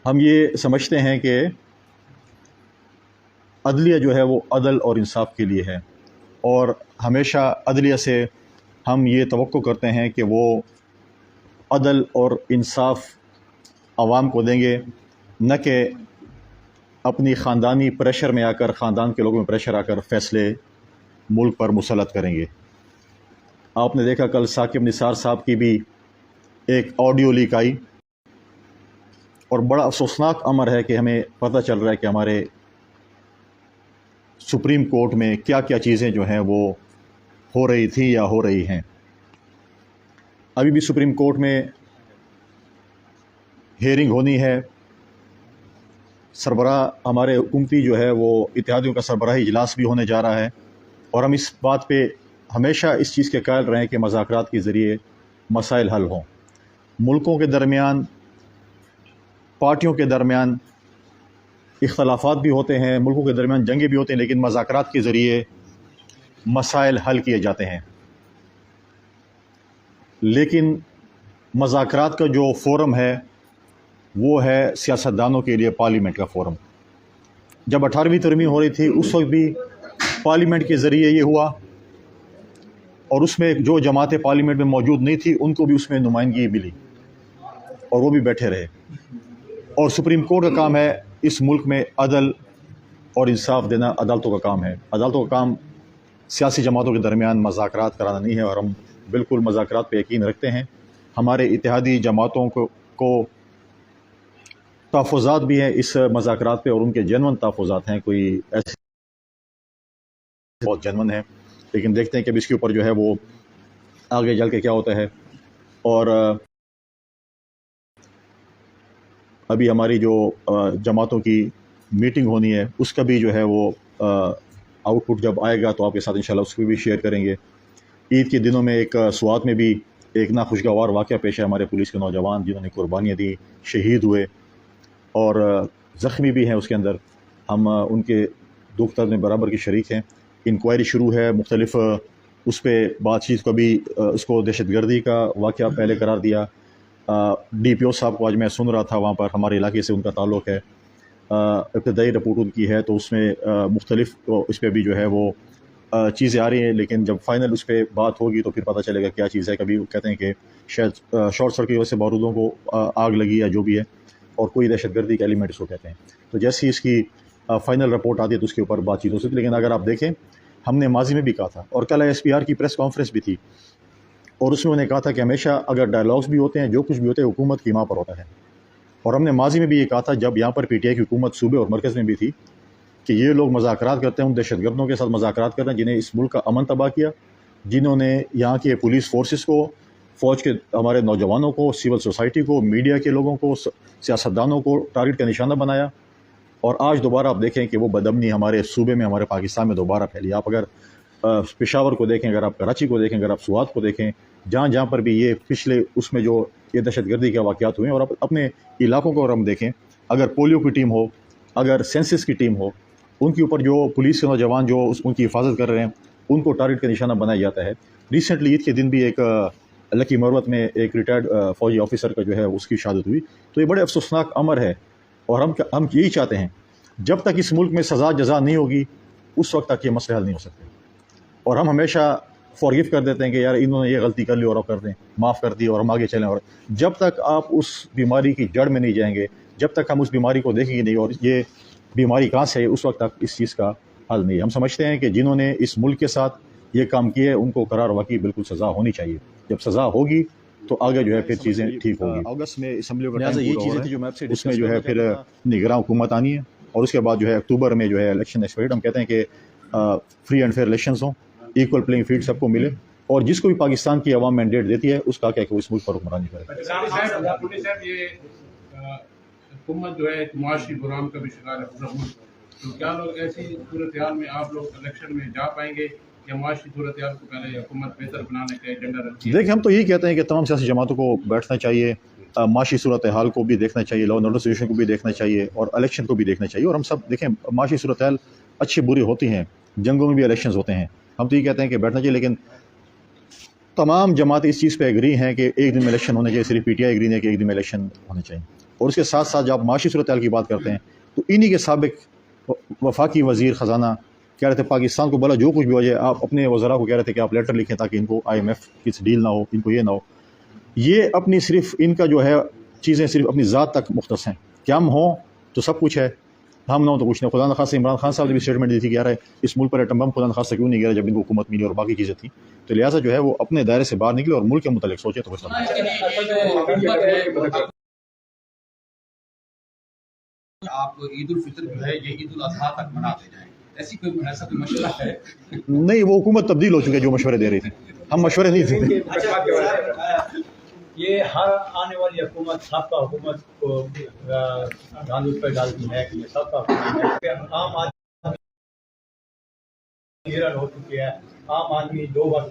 ہم یہ سمجھتے ہیں کہ عدلیہ جو ہے وہ عدل اور انصاف کے لیے ہے، اور ہمیشہ عدلیہ سے ہم یہ توقع کرتے ہیں کہ وہ عدل اور انصاف عوام کو دیں گے، نہ کہ اپنی خاندانی پریشر میں آ کر، خاندان کے لوگوں میں پریشر آ کر فیصلے ملک پر مسلط کریں گے۔ آپ نے دیکھا کل ثاقب نثار صاحب کی بھی ایک آڈیو لیک آئی، اور بڑا افسوسناک امر ہے کہ ہمیں پتہ چل رہا ہے کہ ہمارے سپریم کورٹ میں کیا کیا چیزیں جو ہیں وہ ہو رہی تھیں یا ہو رہی ہیں۔ ابھی بھی سپریم کورٹ میں ہیئرنگ ہونی ہے، سربراہ ہمارے حکومتی جو ہے وہ اتحادیوں کا سربراہی اجلاس بھی ہونے جا رہا ہے، اور ہم اس بات پہ ہمیشہ اس چیز کے قائل رہیں کہ مذاکرات کے ذریعے مسائل حل ہوں۔ ملکوں کے درمیان، پارٹیوں کے درمیان اختلافات بھی ہوتے ہیں، ملکوں کے درمیان جنگیں بھی ہوتے ہیں، لیکن مذاکرات کے ذریعے مسائل حل کیے جاتے ہیں۔ لیکن مذاکرات کا جو فورم ہے وہ ہے سیاستدانوں کے لیے پارلیمنٹ کا فورم۔ جب 18ویں ترمیم ہو رہی تھی اس وقت بھی پارلیمنٹ کے ذریعے یہ ہوا، اور اس میں جو جماعتیں پارلیمنٹ میں موجود نہیں تھی ان کو بھی اس میں نمائندگی ملی، اور وہ بھی بیٹھے رہے۔ اور سپریم کورٹ کا کام ہے اس ملک میں عدل اور انصاف دینا، عدالتوں کا کام ہے۔ عدالتوں کا کام سیاسی جماعتوں کے درمیان مذاکرات کرانا نہیں ہے، اور ہم بالکل مذاکرات پہ یقین رکھتے ہیں۔ ہمارے اتحادی جماعتوں کو تحفظات بھی ہیں اس مذاکرات پہ، اور ان کے جنون تحفظات ہیں، کوئی ایسے بہت جنون ہیں، لیکن دیکھتے ہیں کہ اب اس کے اوپر جو ہے وہ آگے چل کے کیا ہوتا ہے۔ اور ابھی ہماری جو جماعتوں کی میٹنگ ہونی ہے اس کا بھی جو ہے وہ آؤٹ پٹ جب آئے گا تو آپ کے ساتھ انشاءاللہ اس کو بھی شیئر کریں گے۔ عید کے دنوں میں ایک سوات میں بھی ایک ناخوشگوار واقعہ پیش ہے، ہمارے پولیس کے نوجوان جنہوں نے قربانیاں دی شہید ہوئے اور زخمی بھی ہیں اس کے اندر۔ ہم ان کے دکھ درد میں برابر کی شریک ہیں۔ انکوائری شروع ہے، مختلف اس پہ بات چیت کو بھی اس کو دہشت گردی کا واقعہ پہلے قرار دیا۔ ڈی پی او صاحب کو آج میں سن رہا تھا، وہاں پر ہمارے علاقے سے ان کا تعلق ہے، ابتدائی رپورٹ ان کی ہے، تو اس میں مختلف اس پہ بھی جو ہے وہ چیزیں آ رہی ہیں، لیکن جب فائنل اس پہ بات ہوگی تو پھر پتہ چلے گا کیا چیز ہے۔ کبھی کہتے ہیں کہ شاید شارٹ سرکٹ کی وجہ سے بارودوں کو آگ لگی یا جو بھی ہے، اور کوئی دہشت گردی کا ایلیمنٹ اس کو کہتے ہیں۔ تو جیسی اس کی فائنل رپورٹ آتی ہے تو اس کے اوپر بات چیت ہو سکتی ہے۔ لیکن اگر آپ دیکھیں، ہم نے ماضی میں بھی کہا تھا، اور کل ایس پی آر کی پریس کانفرنس بھی تھی، اور اس میں انہوں نے کہا تھا کہ ہمیشہ اگر ڈائلاگس بھی ہوتے ہیں، جو کچھ بھی ہوتے ہیں، حکومت کی ماں پر ہوتا ہے۔ اور ہم نے ماضی میں بھی یہ کہا تھا جب یہاں پر پی ٹی آئی کی حکومت صوبے اور مرکز میں بھی تھی کہ یہ لوگ مذاکرات کرتے ہیں، ان دہشت گردوں کے ساتھ مذاکرات کر رہے ہیں جنہیں اس ملک کا امن تباہ کیا، جنہوں نے یہاں کے پولیس فورسز کو، فوج کے ہمارے نوجوانوں کو، سول سوسائٹی کو، میڈیا کے لوگوں کو، سیاستدانوں کو ٹارگٹ کا نشانہ بنایا۔ اور آج دوبارہ آپ دیکھیں کہ وہ بدامنی ہمارے صوبے میں، ہمارے پاکستان میں دوبارہ پھیلی۔ آپ اگر پشاور کو دیکھیں، اگر آپ کراچی کو دیکھیں، اگر آپ سوات کو دیکھیں، جہاں جہاں پر بھی یہ پچھلے اس میں جو یہ دہشت گردی کے واقعات ہوئے ہیں، اور اپنے علاقوں کو اگر ہم دیکھیں، اگر پولیو کی ٹیم ہو، اگر سینسس کی ٹیم ہو، ان کے اوپر جو پولیس کے نوجوان جو ان کی حفاظت کر رہے ہیں ان کو ٹارگٹ کا نشانہ بنایا جاتا ہے۔ ریسنٹلی عید کے دن بھی ایک لکی مروت میں ایک ریٹائرڈ فوجی آفیسر کا جو ہے اس کی شہادت ہوئی۔ تو یہ بڑے افسوسناک امر ہے، اور ہم یہی چاہتے ہیں جب تک اس ملک میں سزا جزا نہیں ہوگی اس وقت تک یہ مسئلے حل نہیں ہو سکتے۔ اور ہم ہمیشہ فارگیو کر دیتے ہیں کہ یار انہوں نے یہ غلطی کر لی اور اب کر دیں، معاف کر دی اور ہم آگے چلیں۔ اور جب تک آپ اس بیماری کی جڑ میں نہیں جائیں گے، جب تک ہم اس بیماری کو دیکھیں گے نہیں اور یہ بیماری کہاں سے ہے، اس وقت تک اس چیز کا حل نہیں ہے۔ ہم سمجھتے ہیں کہ جنہوں نے اس ملک کے ساتھ یہ کام کیے ان کو قرار واقعی بالکل سزا ہونی چاہیے۔ جب سزا ہوگی تو آگے جو ہے پھر چیزیں ٹھیک ہوگی۔ اگست میں اسمبلی کا ٹائم پورا ہو رہا ہے، اس میں جو ہے پھر نگراں حکومت آنی ہے، اور اس کے بعد جو ہے اکتوبر میں جو ہے الیکشن ایکسپیکٹ۔ ہم کہتے ہیں کہ فری اینڈ فیئر الیکشنز ہوں، ایکول پلینگ فیلڈ سب کو ملے، اور جس کو بھی پاکستان کی عوام مینڈیٹ دیتی ہے اس کا کیا کہ وہ اس ملک پر حکمرانی کرے۔ یہ حکومت جو ہے معاشی بحران کا بھی شکار ہے پورا ملک، تو کیا لوگ ایسی صورتحال میں آپ لوگ الیکشن میں جا پائیں گے یا معاشی صورتحال کو پہلے حکومت بہتر بنانے کا ایجنڈا رکھتی ہے؟ دیکھیں، ہم تو یہی کہتے ہیں کہ تمام سیاسی جماعتوں کو بیٹھنا چاہیے، معاشی صورتحال کو بھی دیکھنا چاہیے، لا اینڈ آرڈر سچویشن کو بھی دیکھنا چاہیے، اور الیکشن کو بھی دیکھنا چاہیے۔ اور ہم سب دیکھیں معاشی صورتحال اچھی بری ہوتی ہیں، جنگوں میں بھی الیکشنز ہوتے ہیں، ہم تو یہ کہتے ہیں کہ بیٹھنا چاہیے، لیکن تمام جماعتیں اس چیز پہ ایگری ہیں کہ ایک دن میں الیکشن ہونے چاہیے، صرف پی ٹی آئی ایگری نہیں ہے کہ ایک دن میں الیکشن ہونے چاہیے۔ اور اس کے ساتھ ساتھ جب آپ معاشی صورتحال کی بات کرتے ہیں تو انہی کے سابق وفاقی وزیر خزانہ کہہ رہے تھے پاکستان کو بلا جو کچھ بھی ہو جائے آپ اپنے وزراء کو کہہ رہے تھے کہ آپ لیٹر لکھیں تاکہ ان کو IMF کی ڈیل نہ ہو، ان کو یہ نہ ہو. یہ اپنی صرف ان کا جو ہے چیزیں صرف اپنی ذات تک مختص ہیں کہ ہم ہوں تو سب کچھ ہے، ہم نہ ہوں تو کچھ نہیں. خدا نخواستہ عمران خان صاحب نے بھی اسٹیٹمنٹ دی تھی کہ یار اس ملک پر ایٹم بم خدا نخواستہ کیوں نہیں گرا جب ان کو حکومت ملی اور باقی چیزیں تھیں. تو لہٰذا جو ہے وہ اپنے دائرے سے باہر نکلے اور ملک کے متعلق سوچے تو آپ عید الفطر جو ہے یہ عید الاضحیٰ تک مناتے جائیں، ایسا کوئی مشورہ ہے؟ نہیں، وہ حکومت تبدیل ہو چکی ہے جو مشورے دے رہی تھی، ہم مشورے نہیں دیتے. یہ ہر آنے والی حکومت سابقہ حکومت کو گاندھ پہ ڈالتی ہے کہ یہ سابقہ حکومت ہے. عام آدمی ہو چکی ہے، عام آدمی 2 وقت